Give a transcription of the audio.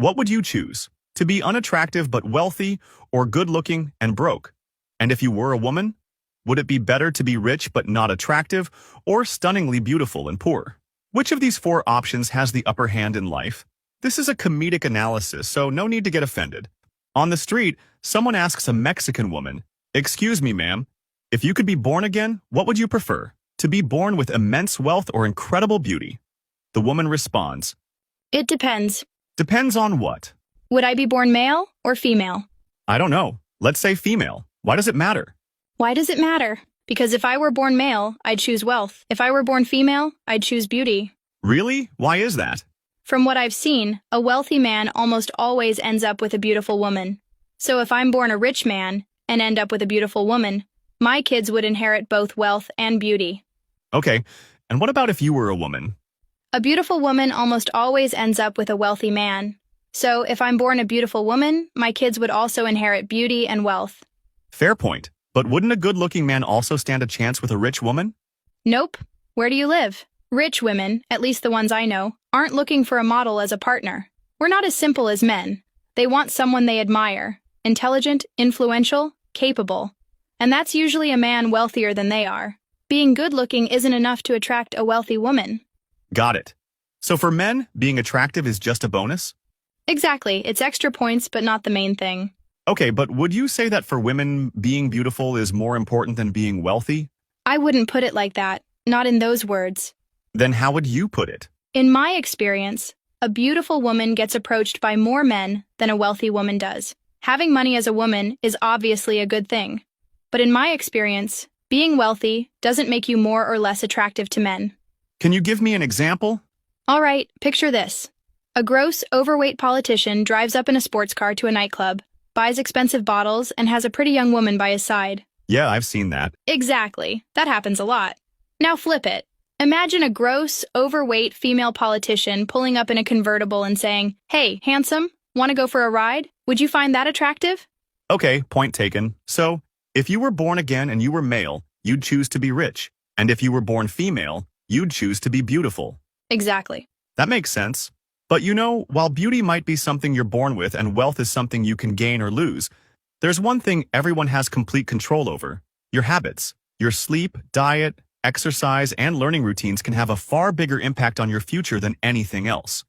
What would you choose? To be unattractive but wealthy, or good-looking and broke? And if you were a woman, would it be better to be rich but not attractive, or stunningly beautiful and poor? Which of these four options has the upper hand in life? This is a comedic analysis, so no need to get offended. On the street, someone asks a Mexican woman, "Excuse me, ma'am, if you could be born again, what would you prefer? To be born with immense wealth or incredible beauty?" The woman responds, It depends. "Depends on what?" Would I be born male or female? "I don't know. Let's say female. Why does it matter?" Why does it matter? Because if I were born male, I'd choose wealth. If I were born female, I'd choose beauty. Really? Why is that? From what I've seen, a wealthy man almost always ends up with a beautiful woman. So if I'm born a rich man and end up with a beautiful woman, my kids would inherit both wealth and beauty. Okay, and what about if you were a woman? A beautiful woman almost always ends up with a wealthy man. So if I'm born a beautiful woman, my kids would also inherit beauty and wealth. Fair point. But wouldn't a good-looking man also stand a chance with a rich woman? Nope. Where do you live? Rich women, at least the ones I know, aren't looking for a model as a partner. We're not as simple as men. They want someone they admire. Intelligent, influential, capable. And that's usually a man wealthier than they are. Being good-looking isn't enough to attract a wealthy woman. Got it. So for men, being attractive is just a bonus? Exactly. It's extra points, but not the main thing. Okay, but would you say that for women, being beautiful is more important than being wealthy? I wouldn't put it like that. Not in those words. Then how would you put it? In my experience, a beautiful woman gets approached by more men than a wealthy woman does. Having money as a woman is obviously a good thing. But in my experience, being wealthy doesn't make you more or less attractive to men. Can you give me an example? All right, picture this. A gross, overweight politician drives up in a sports car to a nightclub, buys expensive bottles, and has a pretty young woman by his side. Yeah, I've seen that. Exactly. That happens a lot. Now flip it. Imagine a gross, overweight female politician pulling up in a convertible and saying, "Hey, handsome, want to go for a ride?" Would you find that attractive? Okay, point taken. So, if you were born again and you were male, you'd choose to be rich. And if you were born female, you'd choose to be beautiful. Exactly. That makes sense. But you know, while beauty might be something you're born with and wealth is something you can gain or lose, there's one thing everyone has complete control over: your habits. Your sleep, diet, exercise, and learning routines can have a far bigger impact on your future than anything else.